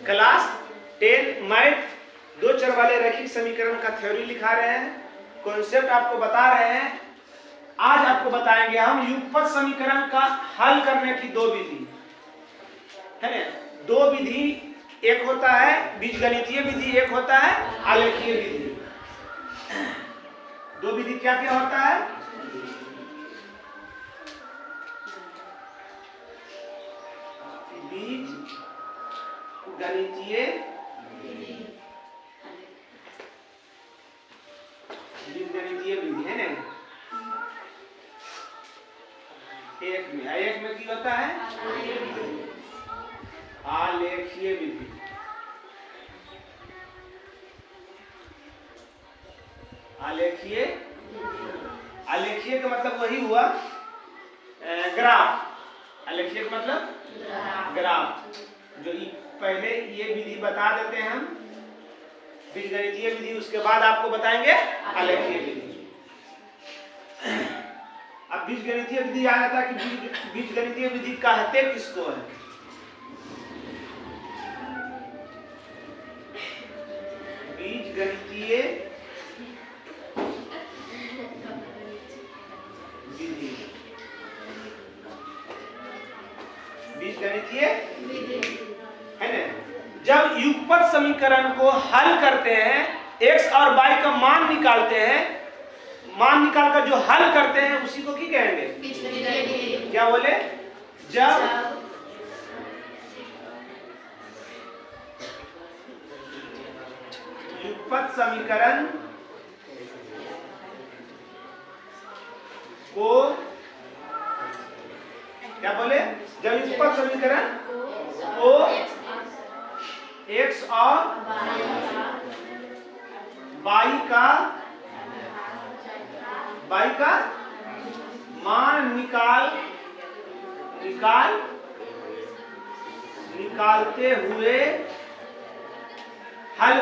Class 10 math दो चर वाले रैखिक समीकरण का थ्योरी लिखा रहे हैं, कॉन्सेप्ट आपको बता रहे हैं। आज आपको बताएंगे हम युगपत समीकरण का हल करने की दो विधि है। दो विधि, एक होता है बीजगणितीय विधि, एक होता है आलेखीय विधि। दो विधि क्या क्या होता है? बीजगणितीय विधि है ना। एक में क्या होता है? आलेखीय विधि। आलेखीय का मतलब वही हुआ ग्राफ। आलेखीय का मतलब ग्राफ। जो पहले ये विधि बता देते हैं हम, बीजगणितीय विधि, उसके बाद आपको बताएंगे आलेखीय विधि। अब बीजगणितीय विधि आ जाता है कि बीजगणितीय विधि कहते किसको है? बीजगणितीय विधि, बीजगणितीय है ना। जब युगपत समीकरण को हल करते हैं, x और y का मान निकालते हैं, मान निकालकर जो हल करते हैं उसी को क्या कहेंगे? क्या बोले? जब युगपत समीकरण को क्या बोले? जब युगपत समीकरण को x और y का मान निकालते हुए हल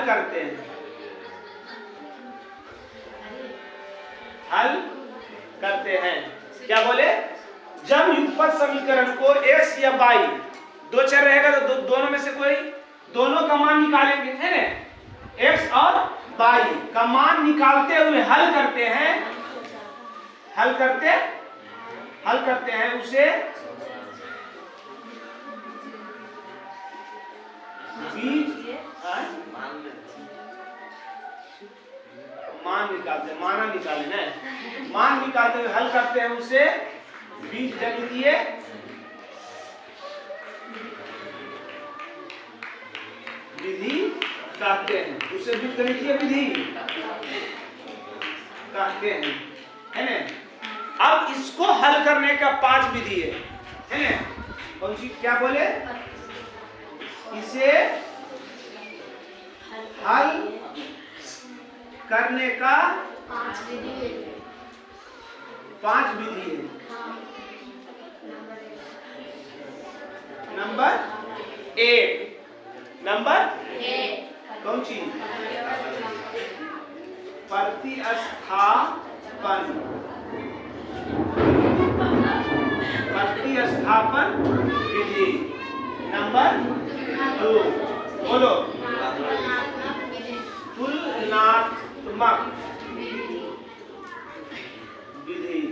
करते हैं। क्या बोले? जब युगपत समीकरण को x या y, दो चर रहेगा तो दोनों में से कोई दोनों का मान निकालेंगे, है ना। x और y का मान निकालते हुए हल करते हैं उसे मान निकालते हुए हल करते हैं उसे बीजगणितीय विधि कहते हैं। उसे बीजगणितीय विधि कहते हैं, है ना। अब इसको हल करने का 5 विधि है ना। कौन सी? क्या बोले? इसे हल करने का 5 विधि है। नंबर 1 कौन सी? प्रतिस्थापन विधि। नंबर 2 बोलो, तुलनात्मक विधि।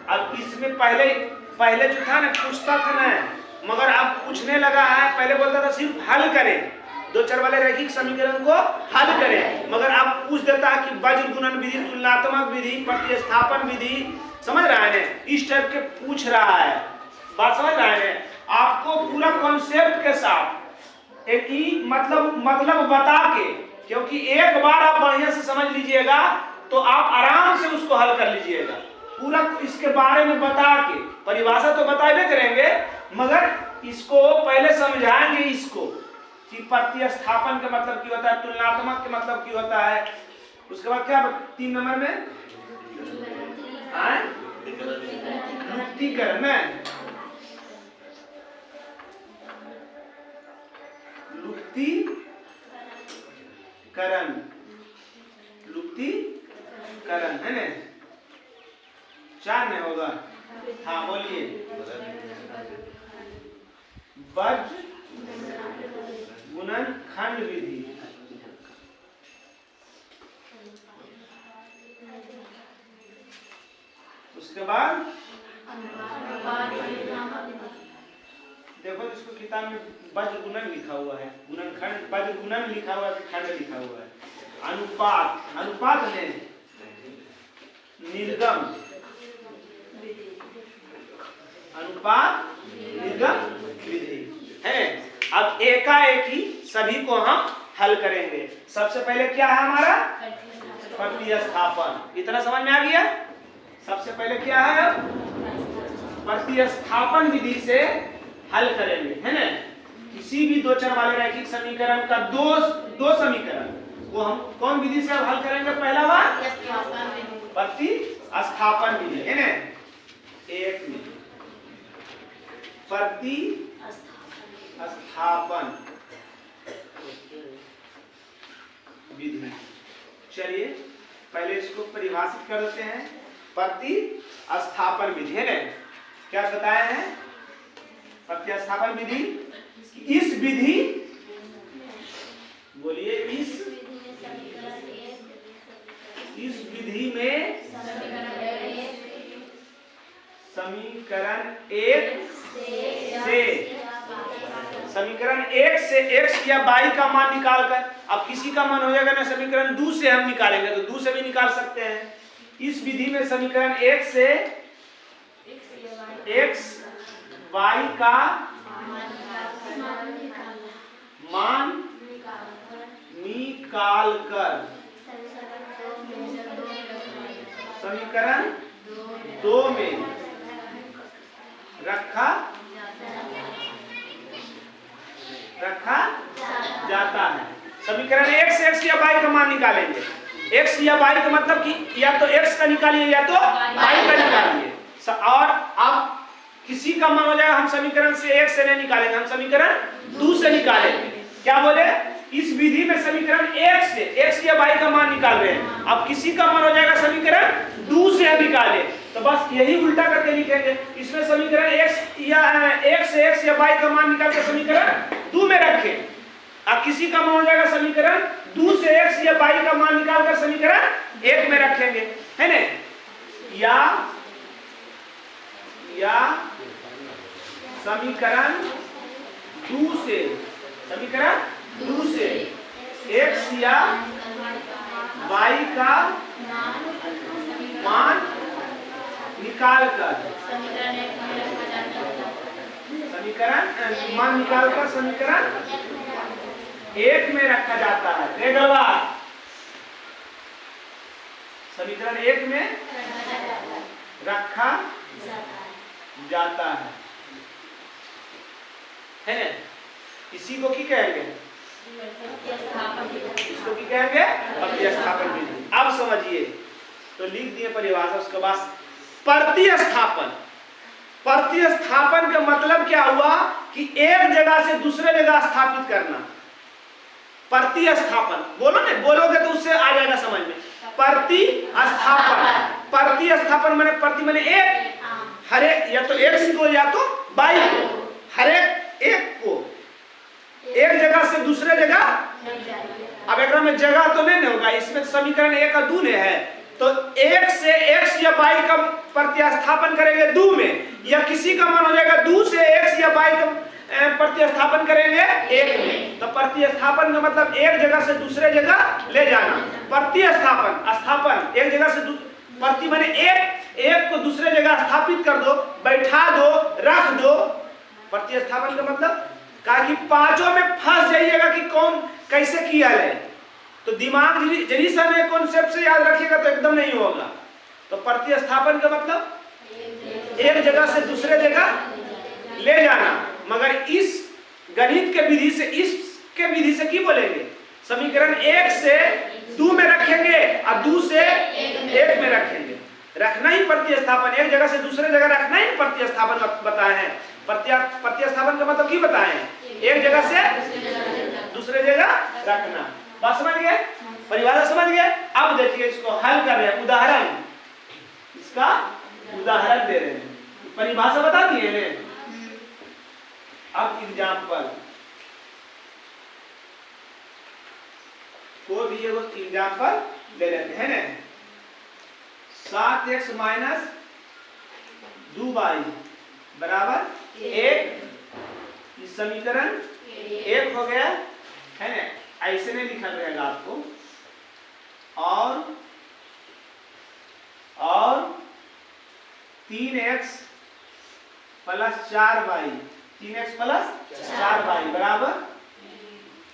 अब इसमें पहले जो था ना, पूछता था ना, मगर अब पूछने लगा है। पहले बोलता था सिर्फ हल करें, दो चर वाले रैखिक समीकरण को हल करें, मगर अब पूछ देता है कि वज्र गुणन विधि, तुलनात्मक विधि, प्रतिस्थापन विधि। समझ रहा है ना? इस टाइप के पूछ रहा है। बात समझ रहा है ना? आपको पूरा कॉन्सेप्ट के साथ एक ही मतलब बता के, क्योंकि एक बार आप बढ़िया से समझ लीजिएगा तो आप आराम से उसको हल कर लीजिएगा। पूरा इसके बारे में बता के, परिभाषा तो बताइए करेंगे, मगर इसको पहले समझाएंगे इसको कि प्रतिस्थापन का मतलब क्या होता है, तुलनात्मक के मतलब क्या होता है। उसके बाद क्या 3 नंबर में लुप्तीकरण है। लुप्तीकरण है ना। 4 में होगा। हाँ बोलिए। वज्र खंड विधि। उसके बाद देखो इसको किताब में वज्र गुणन लिखा हुआ है, गुणन खंड, वज्र गुणन लिखा हुआ है, खंड लिखा हुआ है। अनुपात, अनुपात है निर्गम, अनुपात निर्गम विधि है। अब एकाएक ही सभी को हम हल करेंगे। सबसे पहले क्या है हमारा प्रतिस्थापन, इतना समझ में आ गया। सबसे पहले क्या है, प्रतिस्थापन विधि से हल करेंगे, है ना। किसी भी दो चर वाले रैखिक समीकरण का दो समीकरण वो हम कौन विधि से हल करेंगे, पहला बार प्रतिस्थापन विधि, है ना। एक मिनट, प्रतिस्थापन विधि। चलिए पहले इसको परिभाषित कर देते हैं। प्रतिस्थापन विधि, है ना। क्या बताया है प्रतिस्थापन विधि, इस विधि, बोलिए इस विधि में समीकरण एक से x या y का मान निकालकर, अब किसी का मान हो जाएगा ना समीकरण 2 से हम निकालेंगे तो 2 से भी निकाल सकते हैं। इस विधि में समीकरण 1 से x y का मान निकालकर समीकरण 2 में रखा जाता है। समीकरण 1 से x या y का मान निकालेंगे। x या y का मतलब कि या तो x का निकालिए या तो y का निकालिए। और अब किसी का मान हो जाएगा, हम समीकरण से 1 से नहीं निकालेंगे, हम समीकरण 2 से निकालेंगे। क्या बोले, इस विधि में समीकरण 1 से x या y का मान निकाल रहे हैं, अब किसी का मान हो जाएगा समीकरण 2 से निकाले, तो बस यही उल्टा करके लिखेंगे। इसमें समीकरण 1 से x या y का मान निकाल के समीकरण 2 में रखें। अब किसी का मान हो जाएगा समीकरण 2 से x या y का मान निकालकर समीकरण 1 में रखेंगे, है ना। या समीकरण 2 से x या y का मान निकालकर समीकरण 1 में रखा जाता है। समीकरण 1 में रखा जाता है ना। इसी को की कहेंगे, इसको की कहेंगे प्रतिस्थापन विधि। अब समझिए, तो लिख दिए परिभाषा। उसके बाद प्रतिस्थापन का मतलब क्या हुआ कि एक जगह से दूसरे जगह स्थापित करना। प्रतिस्थापन बोलोगे तो उससे आ जाएगा समझ में। प्रतिस्थापन माने प्रति माने एक, हर एक या तो x को या तो y को, हर एक को एक जगह से दूसरे जगह। अब एक में जगह तो नहीं होगा, इसमें समीकरण 1 का 2 है, तो 1 से x या y का प्रतिस्थापन करेंगे 2 में, या किसी का मान हो जाएगा 2 से x या y का प्रतिस्थापन करेंगे 1 में। तो प्रतिस्थापन का मतलब एक जगह से दूसरे जगह ले जाना। प्रतिस्थापन एक जगह से प्रति माने एक को दूसरे जगह स्थापित कर दो, बैठा दो, रख दो। प्रतिस्थापन का मतलब कहा कि पांचों में फंस जाइएगा कि कौन कैसे किया है, तो दिमाग जरी सा ने कॉन्सेप्ट से याद रखिएगा तो एकदम नहीं होगा। तो प्रतिस्थापन का मतलब एक जगह से दूसरे जगह ले जाना। मगर इस गणित के विधि से, इसके विधि से की बोलेंगे, समीकरण 1 से 2 में रखेंगे और 2 से 1 में रखेंगे। रखना ही प्रतिस्थापन, एक जगह से दूसरे जगह रखना ही प्रतिस्थापन बताए हैं। प्रतिस्थापन का मतलब की बताए हैं, एक जगह से दूसरे जगह रखना। बात समझ गए, परिभाषा समझ गए। अब देखिए इसको हल कर रहे हैं, उदाहरण, इसका उदाहरण दे रहे हैं। परिभाषा बता दिए ने, अब एग्जाम्पल। कोई भी एग्जाम्पल ले लेते हैं ना। 7x माइनस 2y बराबर 1, इस समीकरण 1 हो गया है ना, ऐसे नहीं लिखा रहेगा आपको। और 3x plus 4y, 3x plus 4y बराबर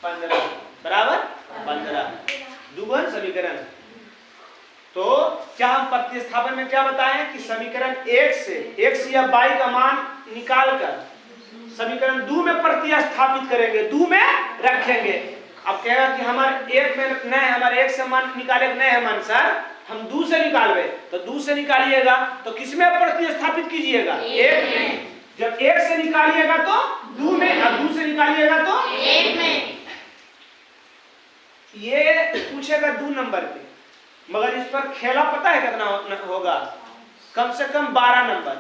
15, बराबर 15 दुगुण समीकरण। तो क्या हम प्रतिस्थापन में क्या बताएं कि समीकरण 1 से x या y का मान निकालकर समीकरण 2 में प्रतिस्थापित करेंगे, 2 में रखेंगे। अब कहेगा कि हमारे 1 में नहीं, हमारे 1 से मान निकाले नहीं है मान सर, हम 2 से निकालवे, तो 2 से निकालिएगा तो किसमें प्रतिस्थापित कीजिएगा? 1 में। जब 1 से निकालिएगा तो 2 में, अब 2 से निकालिएगा तो 1 में। ये पूछेगा 2 नंबर पे, मगर इस पर खेला पता है कितना होगा? कम से कम 12 नंबर।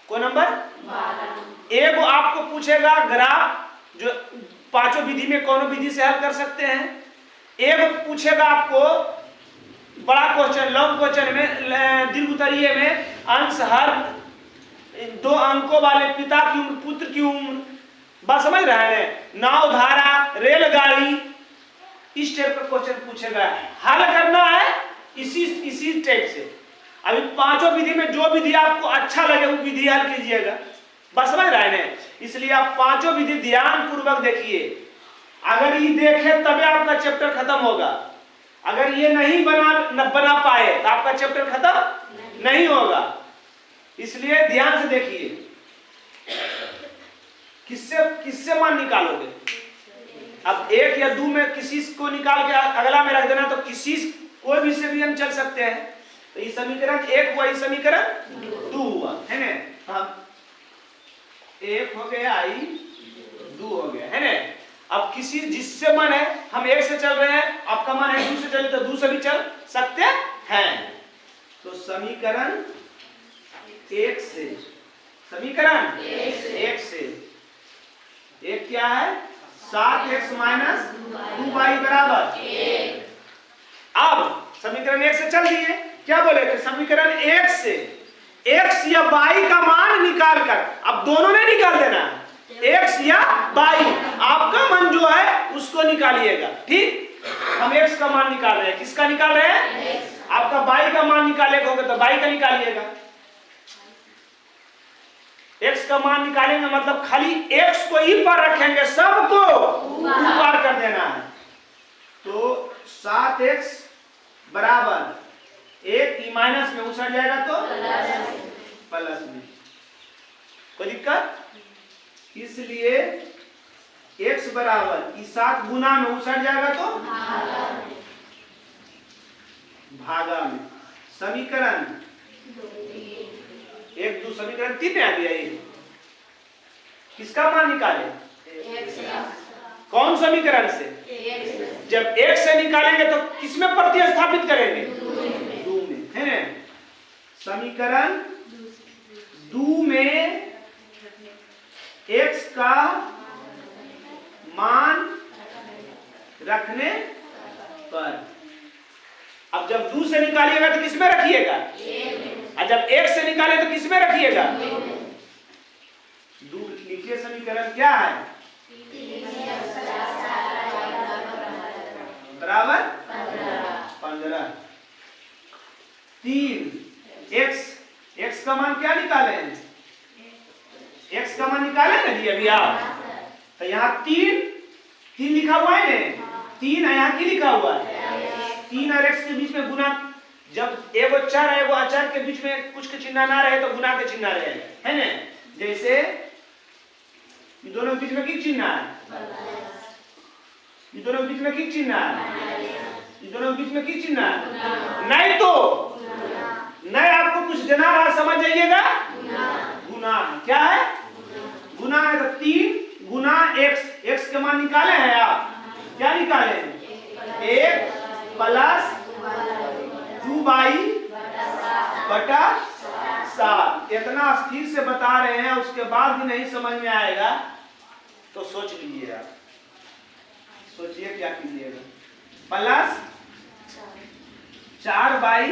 कोई नंबर? 12। एक आपको पूछेगा ग्राफ, जो पांचों विधि में कौन विधि से हल कर सकते हैं। एक पूछेगा आपको बड़ा क्वेश्चन, लॉन्ग क्वेश्चन में, दीर्घ उत्तरीय में अंश हर 2 अंकों वाले पिता की उम्र, पुत्र की उम्र, बात समझ रहे हैं? नाव, धारा, रेलगाड़ी, इस टाइप का क्वेश्चन पूछेगा, हल करना है इसी टाइप से। अभी पांचों विधि में जो विधि आपको अच्छा लगे वो विधि हल कीजिएगा, बस समझ रहे हैं? इसलिए आप पांचों विधि ध्यान पूर्वक देखिए। अगर ये देखे तभी आपका चैप्टर खत्म होगा। अगर ये नहीं बना पाए तो आपका चैप्टर खत्म नहीं होगा। इसलिए ध्यान से देखिए। किससे मान निकालोगे? अब 1 या 2 में किसी को निकाल के अगला में रख देना, तो किसी कोई भी से भी हम चल सकते हैं। तो ये समीकरण 1 हुआ, ये समीकरण 2 हुआ, है ना? हम 1 हो गया, आई 2 हो गया, है ना? अब किसी जिससे मन है, हम 1 से चल रहे हैं, आपका मन है 2 से चले तो 2 से भी चल सकते हैं। तो समीकरण 1 से, समीकरण 1 से 1 क्या है? 7x माइनस 2y बराबर 1। अब समीकरण 1 से चल दिए, क्या बोले थे? समीकरण 1 से x या y का मान निकालकर, अब दोनों ने निकाल देना, x या y, आपका मन जो है उसको निकालिएगा। ठीक, हम x का मान निकाल रहे हैं, किसका निकाल रहे हैं? आपका y का मान निकालेगा होगा तो y का निकालिएगा। x का मान निकालेंगे मतलब खाली x को ही पर रखेंगे, सबको ऊपर कर देना है। तो 7x बराबर 1, ई माइनस में उसट जाएगा तो प्लस में, कोई दिक्कत? इसलिए x बराबर ई 7 गुना में उसट जाएगा तो भागा में। समीकरण 1, 2, समीकरण 3 में आ गया। ये किसका मान निकाले? कौन समीकरण से? जब 1 से निकालेंगे तो किसमें प्रतिस्थापित करेंगे? 2 में, है ना? समीकरण 2 में x का मान रखने पर, अब जब 2 से निकालिएगा तो किसमें रखिएगा? और जब 1 से निकाले तो किसमें रखिएगा? 2 लिखिए। समीकरण क्या है? बराबर 15। 3 x का मान क्या निकाले हैं? x का मान निकाले ना जी अभी आप, तो यहाँ 3 लिखा हुआ है ना, 3 है यहाँ की लिखा हुआ है। 3 और x के बीच में गुना, जब एगो चर है एगो अचर के बीच में कुछ के चिन्ह ना रहे तो गुना के चिन्ह रहे, है ना? जैसे ये दोनों के बीच में किस चिन्ह है? ये दोनों के बीच में किस चिन्ह है? ये दोनों के बीच में किस चिन्ह है? नहीं तो नहीं, आपको कुछ जना रहा, समझ जाइएगा। गुना क्या है? गुना है। तो 3 गुना x के मान निकाले हैं आप, क्या निकाले हैं? 1 प्लस 2y बटा 7। इतना स्थिर से बता रहे हैं, उसके बाद भी नहीं समझ में आएगा तो सोच लीजिए आप, सोचिए क्या कीजिएगा। प्लस 4y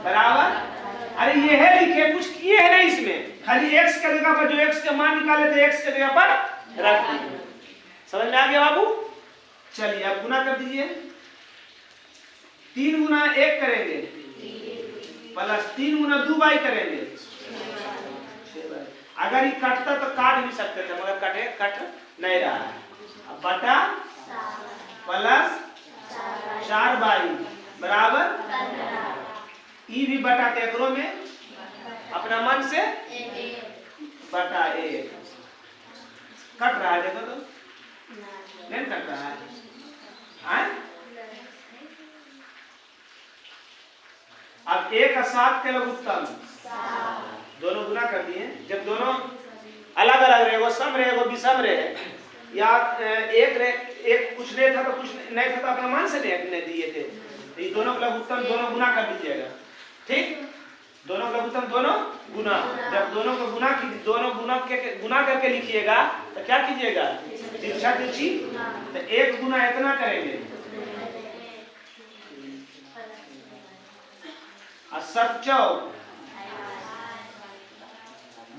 बराबर, अरे ये है लिखे, कुछ किए है नहीं इसमें, खाली x के जगह पर जो x के मान निकाले थे x के जगह पर रख दिए। समझ में आ गया बाबू? चलिए अब गुना कर दीजिए। 3 गुना 1 करेंगे प्लस 3 गुना 2y करेंगे 6y। अगर ये कटता तो काट भी सकते थे मगर कट नहीं रहा है। अब बटा प्लस 4y बराबर, ई भी बटा एकरो में अपना मन से बटा 1। कट रहा है, देखो तो नहीं कट रहा है। अब 1 और 7 के लघुत्तम दोनों गुना कर दिए। जब दोनों अलग अलग रहे, वो सम रहे वो विषम रहे, या एक कुछ नहीं था तो कुछ नहीं था तो अपना मान से नहीं दिए थे, ये दोनों का लघुत्तम दोनों गुना कर दीजिएगा। ठीक, दोनों का लघुत्तम दोनों गुना। जब दोनों को गुना करके लिखिएगा तो क्या कीजिएगा, तिरछा तिरछी, तो 1 गुना इतना करेंगे और 7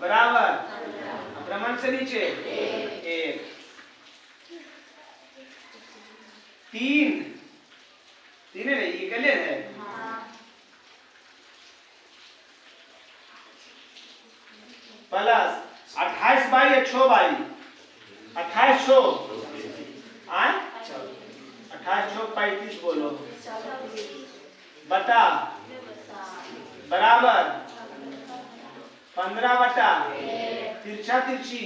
बराबर, अपना मन से नीचे 1। 3 है नहीं, ये गले है। प्लस 28y या 6y, 28 6 आए 28 6 35 बोलो, बटा बराबर 15 बटा तिरछा तिरछी,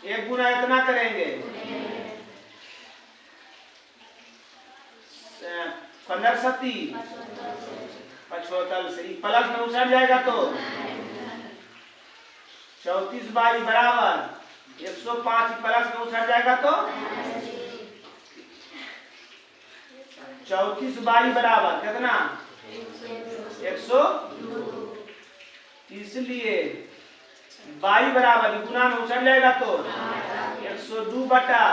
1 गुना इतना करेंगे 15 7 75 से प्लस में उछल जाएगा तो 34y बराबर 105, प्लस में उछल जाएगा तो 34y बराबर कितना 100, इसलिए y बराबर गुना में उछल जाएगा तो 102 बटा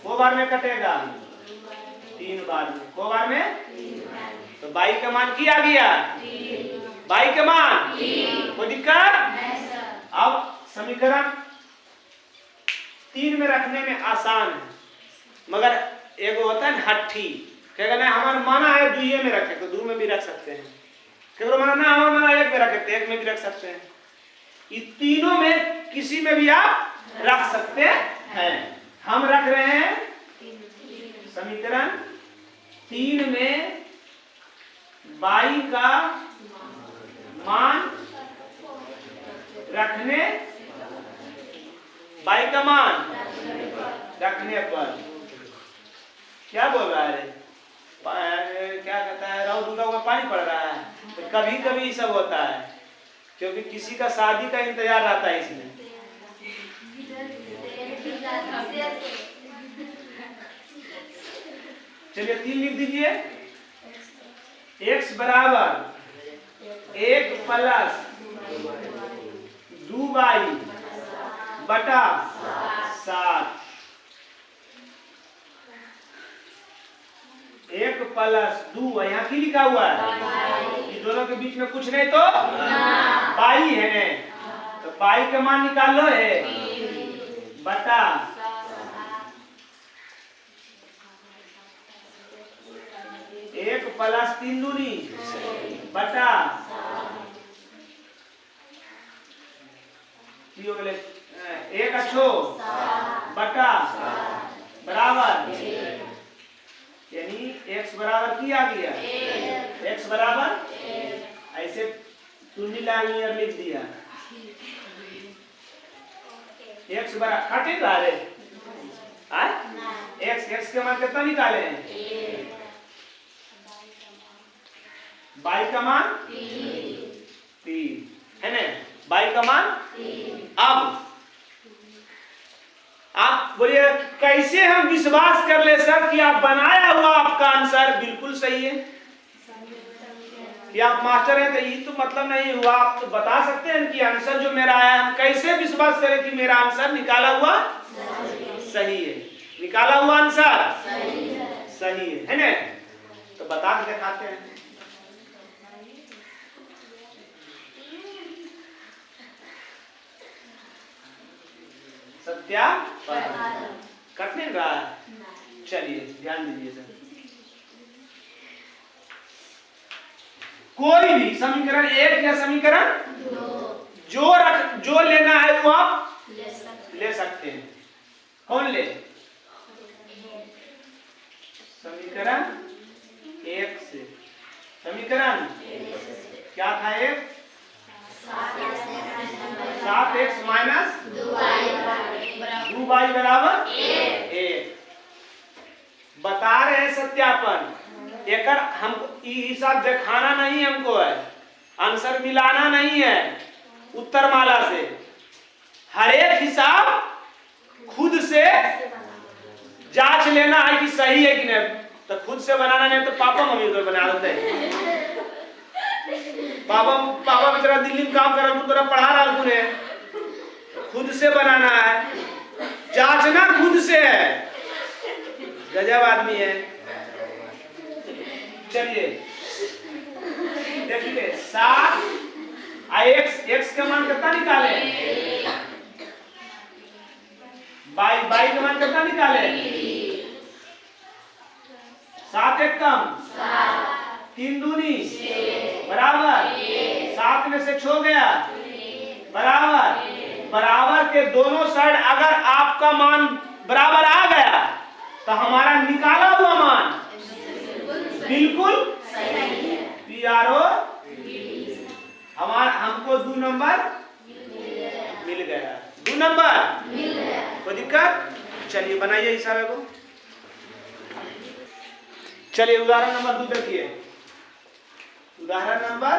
को बार में कटेगा 3 बार में, को बार में, तो y का मान क्या आ गया, y का मान, कोई दिक्कत? अब समीकरण 3 में रखने में आसान है, मगर एक होता है हट्ठी, कहेगा ना हमारा माना है 2 में रखे तो 2 में भी रख सकते हैं, केवल माना ना हमारा माना 1 में रखे 1 में भी रख सकते हैं। ये तीनों में किसी में भी आप रख सकते हैं। हम रख रहे हैं समीकरण 3 में y का मान रखने, y का मान रखने पर क्या बोल रहा है, क्या कहता है, राव दूधा का पानी पड़ रहा है। तो कभी कभी सब होता है क्योंकि किसी का शादी का इंतजार रहता है इसमें। चलिए 3 लिख दीजिए। x बराबर 1 प्लस 2y बटा 7, 1 प्लस 2, यहाँ की लिखा हुआ है, ये दोनों के बीच में कुछ नहीं तो पाई है ने, तो पाई का मान निकालो है बटा 1 प्लस 3 दूनी बटा हो गए 1 अच्छो बटा बराबर, यानी x बराबर की आ गया, x बराबर ऐसे टूनी लाइनर लिख दिया, x बराबर काटे ला रे x के मान कितना निकाले हैं, y का मान 3 है ना, y का मान 3। अब आप बोलिए कैसे हम विश्वास कर ले सर कि आप बनाया हुआ आपका आंसर बिल्कुल सही है, कि आप मास्टर हैं तो ये तो मतलब नहीं हुआ, आप तो बता सकते हैं कि आंसर जो मेरा आया, हम कैसे विश्वास करें कि मेरा आंसर निकाला हुआ सही है, निकाला हुआ आंसर सही है ना? तो बता के दिखाते हैं। सत्यापन कटने रहा है। चलिए ध्यान दीजिए सर, कोई भी समीकरण एक या समीकरण जो लेना है वो आप ले सकते हैं। कौन ले? समीकरण एक से। समीकरण क्या था? एक 7x माइनस 2y बराबर 1। बता रहे हैं सत्यापन। एक हमको हिसाब दिखाना नहीं हमको है, आंसर मिलाना नहीं है उत्तर माला से। हर एक हिसाब खुद से जांच लेना है कि सही है कि नहीं। तो खुद से बनाना नहीं तो पापा मम्मी को बना देते हैं। पापा बेचारा दिल्ली में काम कर रहा, पढ़ा रहा है, खुद से बनाना है, जांचना खुद से है। गजब आदमी है। चलिए देखिए 7 x का मान कितना निकाले? y का मान कितना निकाले? 7 एक कम 3 दूनी बराबर 7 में से 6 गया बराबर के दोनों साइड अगर आपका मान बराबर आ गया तो हमारा निकाला हुआ मान बिल्कुल PRO हमको 2 नंबर मिल गया। 2 नंबर कोई दिक्कत? चलिए बनाइए हिसाब को। चलिए उदाहरण नंबर 2 देखिए। उदाहरण नंबर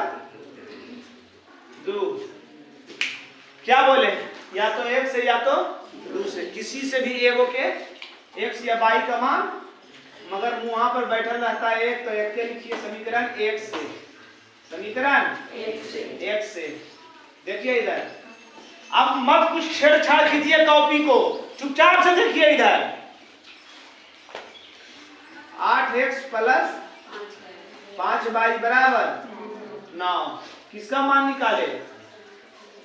2 क्या बोले? या तो x से या तो 2 से, किसी से भी एगो के x या y का मान, मगर वहां पर बैठल रहता है एक, तो एक के लिखिए समीकरण 1 से। समीकरण 1 से देखिए इधर। अब मत कुछ छेड़छाड़ कीजिए कॉपी को, चुपचाप से देखिए इधर। 8x प्लस 5y बराबर 9। किसका मान निकाले?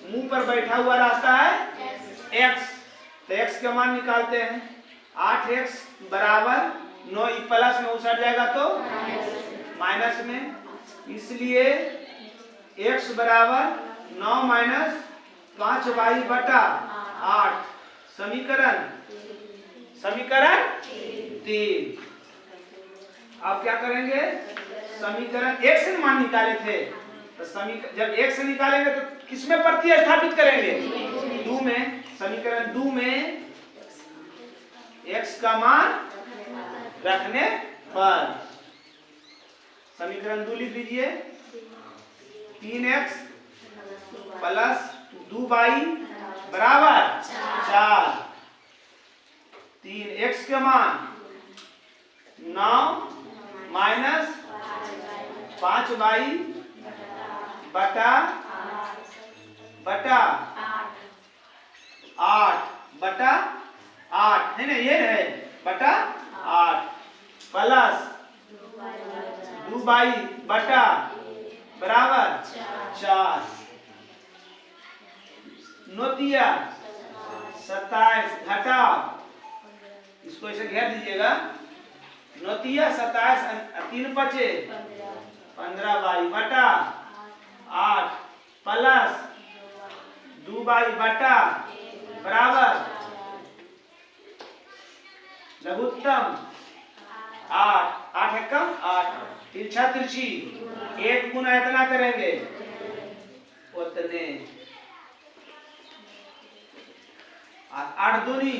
मुंह पर बैठा हुआ रास्ता है x, तो x का मान निकालते हैं। 8x बराबर 9, प्लस में उसट जाएगा तो माइनस में, इसलिए x बराबर 9 माइनस 5y बटा 8। समीकरण 3। अब क्या करेंगे? समीकरण 1 से मान निकाले थे, तो जब 1 से निकालेंगे तो किसमें प्रतिस्थापित करेंगे? 2 में। समीकरण 2 में x का मान रखने पर समीकरण 2 लिख लीजिए। 3x प्लस 2y बराबर 4। 3x का मान 9 माइनस 5y बटा 8 है ना, ये है बटा 8 प्लस 2y बटा बराबर 4। नोतिया 27 घटा, इसको ऐसे घेर दीजिएगा। नोतिया 27 3 बचे 15y बटा 8 प्लस 2y बटा बराबर लघुत्तम 8 एकम 8। तिरछा तिरछी 1 गुना इतना करेंगे उतने। 8 दूनी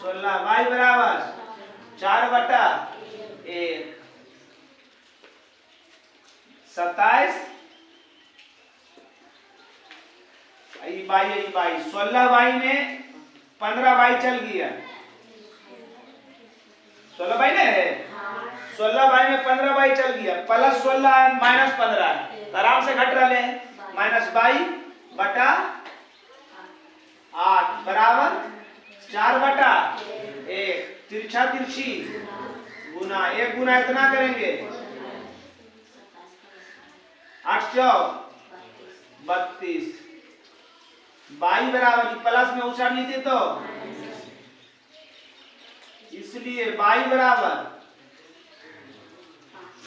16 y बराबर 4 बटा 1। 27 बाई 16y में 15y चल गया। 16y ने है 16y में 15y चल गया, प्लस 16 माइनस 15 आराम से घट रहे हैं। माइनस y बटा 8 बराबर 4 बटा 1। तिरछा तिरछी गुना, एक गुना इतना करेंगे 8 चौक 32, बाई बराबर प्लस में उछाल लीजिए तो इसलिए बाई बराबर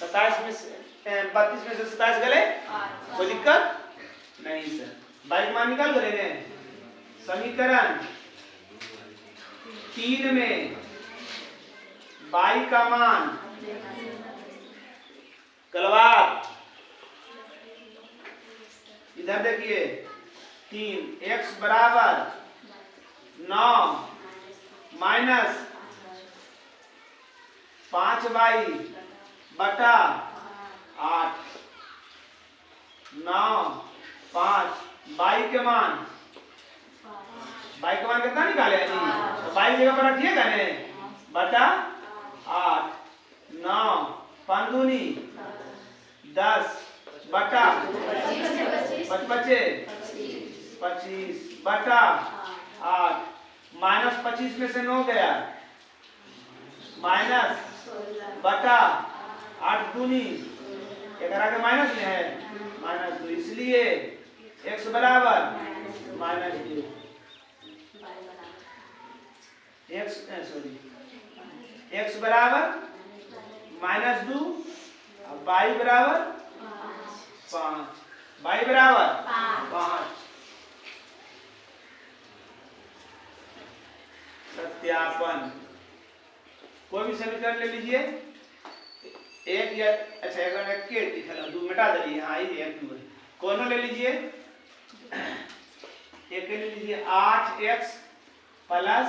27 में से 32 में से 27 गले, कोई दिक्कत नहीं सर। बाई का मान निकाल लेंगे। समीकरण 3 में बाई का मान गलवात, इधर देखिए 3 x बराबर 9 माइनस 5 बाई बटा 8, 9 5 बाई के मान कितना निकाले हैं जी? तो बाई जगह पर रखिएगा ने बटा 8, 9 5 दूनी 10 बटा 25 बटा 8, माइनस 25 में से 9 गया, माइनस बटा 8 दूनी 11 के माइनस में है -2, इसलिए x बराबर -2, x बराबर -2 और बाई बराबर 5, बाई बराबर 5। सत्यापन, कोई भी समीकरण ले लीजिए, एक या अच्छा एक के लिखा दो मिटा दीजिए, हाँ ये एक दो कोनो ले लीजिए, एक ले लीजिए 8x प्लस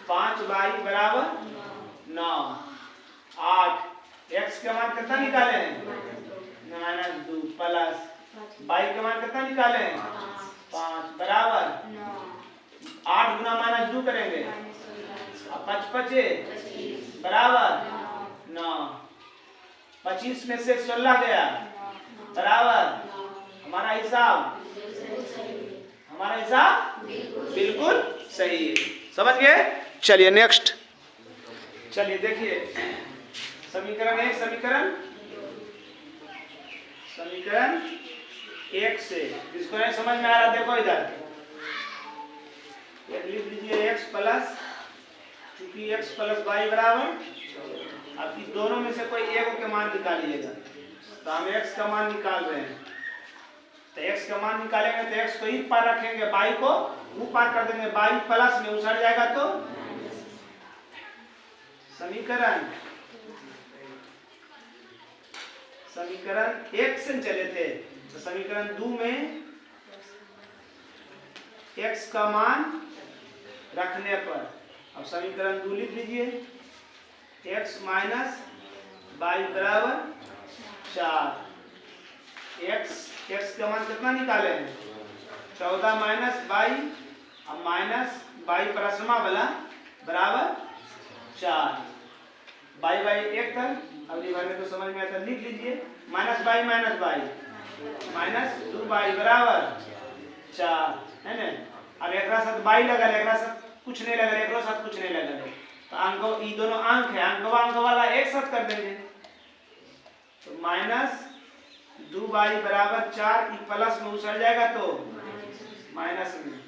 5y बराबर 9, 8 x के मान कितना निकाले हैं -2 प्लस y के मान कितना निकाले हैं 5 बराबर 8 गुना -2 करेंगे और 5 बराबर 9, 25 में से 16 गया बराबर हमारा हिसाब बिल्कुल सही है। समझ गए? चलिए नेक्स्ट, चलिए देखिए समीकरण 1 समीकरण 1 से जिसको नहीं समझ में आ रहा देखो इधर लिख लीजिए x प्लस, चूंकि x प्लस वाई बराबर आपकी दोनों में से कोई एक के मान निकालिएगा, तो हम x का मान निकाल रहे हैं, तो x का मान निकालेंगे तो x को एक पार रखेंगे, y को वो पार कर देंगे, y प्लस में उछल जाएगा तो समीकरण 1 से चले थे, तो समीकरण 2 में x का मान रखने पर अब समीकरण 2 लिख लीजिए, x माइनस वाई बराबर 4, x का मान कितना निकाले हैं 14 माइनस वाई और माइनस वाई परसमा वाला बराबर 4, बाई बाई एक था, अब डिवाइड में तो समझ में आता, लिख लीजिए माइनस बाई माइनस 2 बाई बराबर 4 है ना। अब एक साथ बाई लगा, एक साथ कुछ नहीं लगा, एक साथ कुछ नहीं लगा, तो अंक ये दोनों अंक है, अंक वाला एक साथ कर देंगे, तो माइनस 2 बाई बराबर 4, ई प्लस में उछल जाएगा तो माइनस में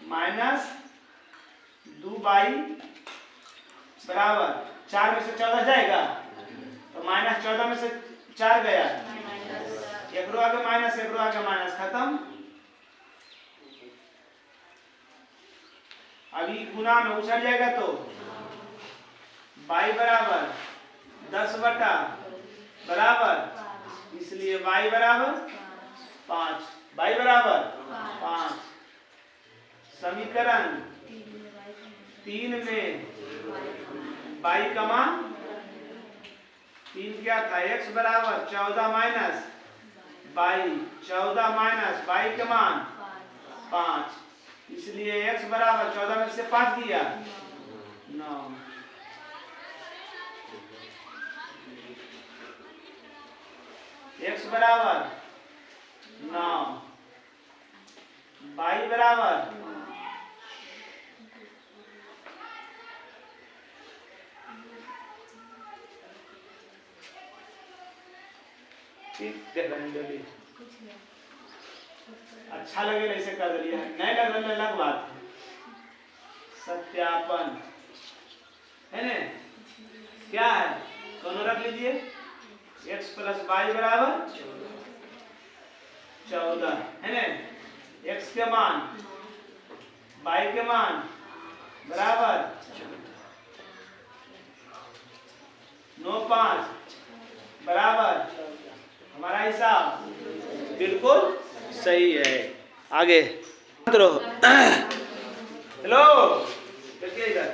माइनस 2 बाई बराबर 4 में से 14 जाएगा, तो माइनस 14 में से 4 गया, एक रो आगे माइनस, एक रो आगे माइनस, खत्म। अभी गुना में उछल जाएगा तो y बराबर 10 बटा बराबर, इसलिए y बराबर 5, y बराबर 5। समीकरण 3 में y का मान 3 क्या था, x बराबर 14 माइनस y, 14 माइनस y के मान 5, इसलिए x बराबर 14 में से 5 दिया 9, x बराबर 9, y बराबर देख रहे अच्छा लगे ऐसे कर दिया, नहीं लग रहा अलग बात है। सत्यापन है ना, क्या है दोनों रख लीजिए। x प्लस वाई बराबर 14 है ना, x के मान y के मान बराबर 9,5 बराबर हमारा हिसाब बिल्कुल सही है। आगे हेलो देखिए इधर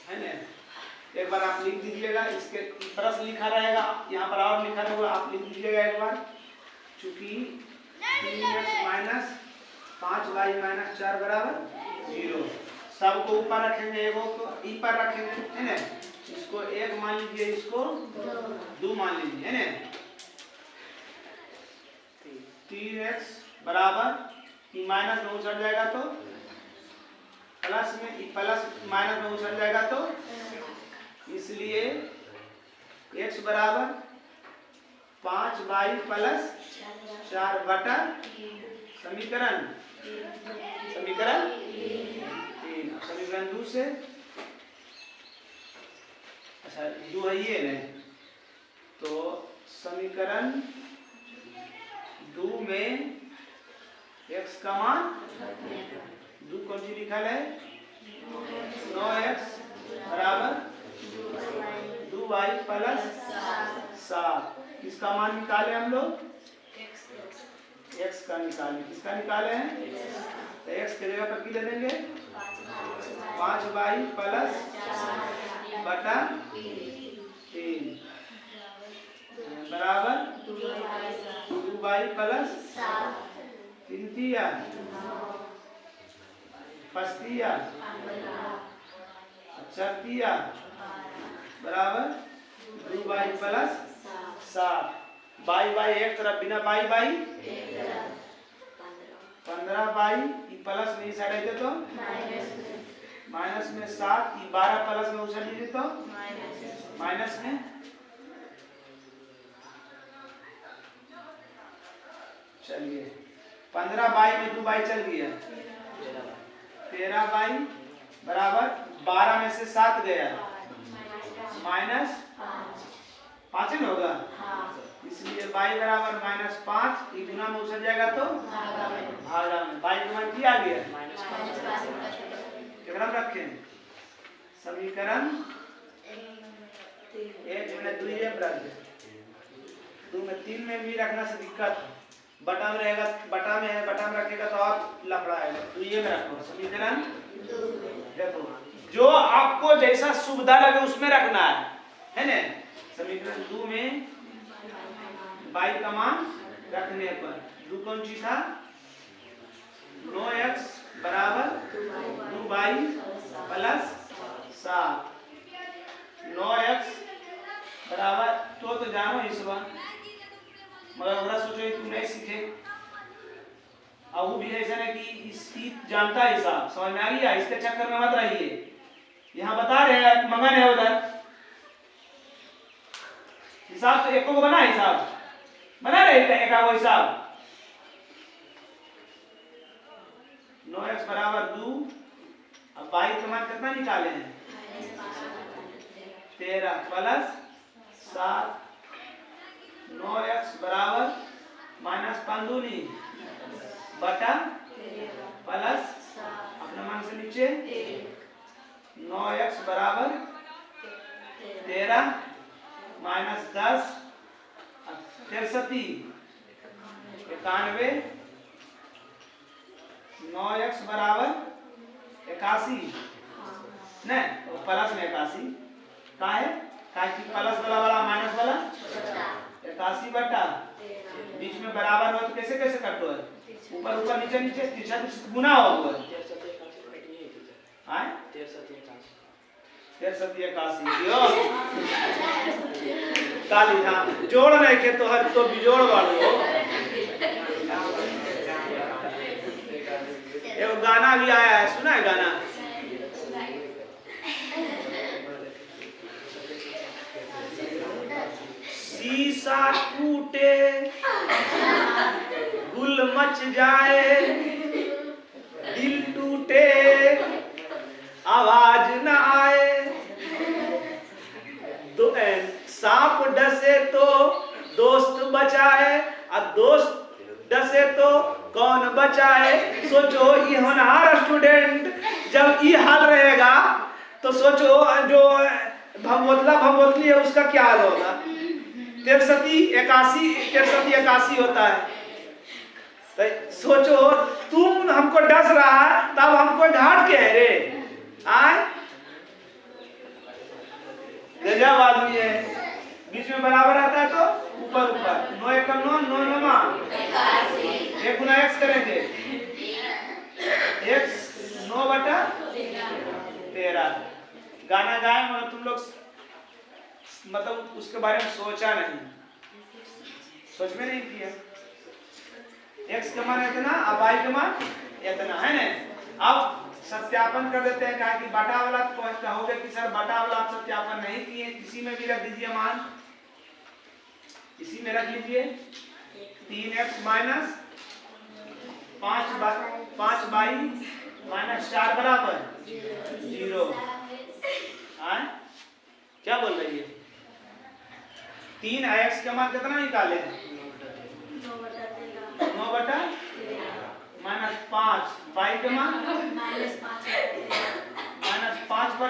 है ना, एक बार आप लिख दीजिएगा, इसके प्रश्न लिखा रहेगा यहाँ पर और लिखा रहेगा, आप लिख दीजिएगा एक बार। चूंकि 3x माइनस 5y माइनस 4 बराबर 0, सबको ऊपर रखेंगे, एगो को ई पर रखेंगे है ना, इसको 1 मान लीजिए, इसको 2 मान लीजिए है ना। 3x बराबर ई माइनस में उछल जाएगा तो प्लस में, ई प्लस माइनस में उछल जाएगा तो, इसलिए x बराबर 5y प्लस 4 बटा समीकरण 2 से, अच्छा 2 है ये नहीं, तो समीकरण 2 में x का मान 2 कौन सी लिखा है 9x बराबर 2y प्लस 7, इसका मान निकाले हम लोग, x का निकाले, किसका निकाले हैं, तो x की जगह पर की ले देंगे 5y प्लस बटा 3 बराबर 2y प्लस 3 पस्तिया 4 बराबर 2y प्लस 7, बाई एक तरफ बिना बाई 15y प्लस में इस साइड तो माइनस में 7, 12 प्लस में उछल लीजिए तो माइनस में, चलिए 15y में 2y चल गया 13y बराबर 12 में से 7 गया माइनस 5 में होगा, इसलिए y बराबर -5, गुना में उछल जाएगा तो भागा में, y का मान क्या आ गया कितना रखें, समीकरण 1 में 2 ये रख दे, 2 में 3 में भी रखना से दिक्कत है, बटा में रहेगा, बटा में है, बटा में रखेगा तो और लफड़ा आएगा, तो ये में रखो समीकरण 2, देखो जो आपको जैसा सुविधा लगे उसमें रखना है ना। समीकरण 2 में y का मान रखने पर 2 कौन सी था 9x बराबर 2y प्लस 7, 9x बराबर तो जानो इस बार, मगर हमरा सोचो तुम नहीं सीखे, अब वो भी ऐसा है कि इसकी जानता है हिसाब, समझ में आ गया, इसके चक्कर में मत रहिए, यहाँ बता रहे हैं मंगन है उधर हिसाब, तो एको को बना हिसाब बना रहे एक वो हिसाब, 9x बराबर 2, अब y का मान कितना निकाले हैं 13 प्लस 7, 9x बराबर -5 दूनी बटा प्लस अपना मान से नीचे 9x बराबर 13 -10 93 91, 9x बराबर 81 नहीं तो प्लस में 81 का है, प्लस वाला वाला माइनस वाला 81 बटा, बीच में बराबर हो तो कैसे कैसे कटो है, ऊपर ऊपर नीचे नीचे तिरछा गुना होगा, 81 था जोड़ नहीं के तो हर तो बिजोड़ वालो, एक गाना भी आया है, सुना है गाना मच जाए, दिल टूटे आवाज न आए, सांप डसे तो दोस्त बचाए, और दोस्त डसे तो कौन बचाए। सोचो ये होनहार स्टूडेंट जब ये हाल रहेगा तो सोचो जो भगवतली है उसका क्या हाल होगा। 83 होता है। तो सोचो तुम हमको डस रहा है तब हमको घाट के है रे आए गजब आदमी है। बीच में बराबर आता है तो ऊपर ऊपर 9 एक 9 9 9 1 गुना x करेंगे x 9/13। गाना गाए मगर तुम लोग मतलब उसके बारे में सोचा नहीं, सोच में नहीं किया। x का मान इतना अब y का मान इतना है ना। अब सत्यापन कर देते हैं, कहा कि बटा वाला कहोगे कि सर बटा वाला आप सत्यापन नहीं किए, इसी में भी रख दीजिए मान, इसी में रख लीजिए 3x माइनस 5y माइनस 4 बराबर 0। क्या बोल रही है? 3x का मान कितना निकाले? 9/13 माइनस 5 y के मान माइनस 5/,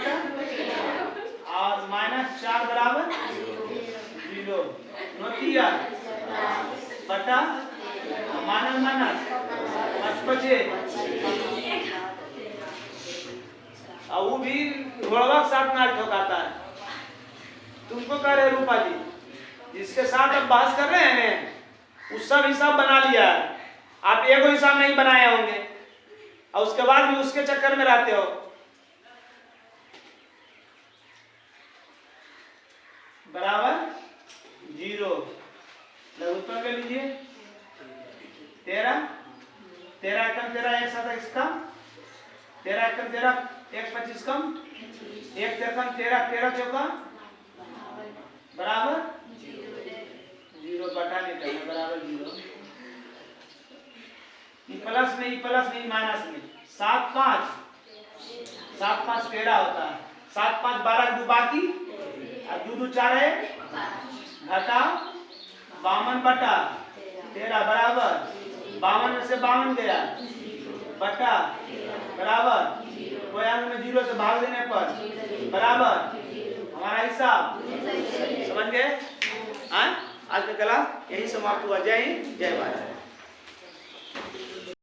और माइनस 4 बराबर 0। नोटिया बटा माइनस माइनस 5/5 और वो भी घोड़वा के साथ नाच ठोकाता है। तुमको कह रहे रूपा जी जिसके साथ अब बहस कर रहे हैं उस सब हिसाब बना लिया है, आप एगो हिसाब नहीं बनाए होंगे और उसके बाद भी उसके चक्कर में रहते हो। बराबर 0 लघुत्तम ले लीजिए 13 एकम 13 एक साथ x कम 13 एकम 13 1 25 कम 1 एकम 13 13 चौका बराबर 0 बटा नहीं करना बराबर 0। ई प्लस नहीं माइनस में 7 5 13 होता है। 7 5 12 2 बाकी और 2 2 4 है घटा 52 बटा 13 बराबर 52 में से 52 गया बटा बराबर कोई अंक में 0 से भाग देने पर बराबर हमारा हिसाब समझ गए। आज का क्लास यही समाप्त हुआ। जय हिंद जय भारत।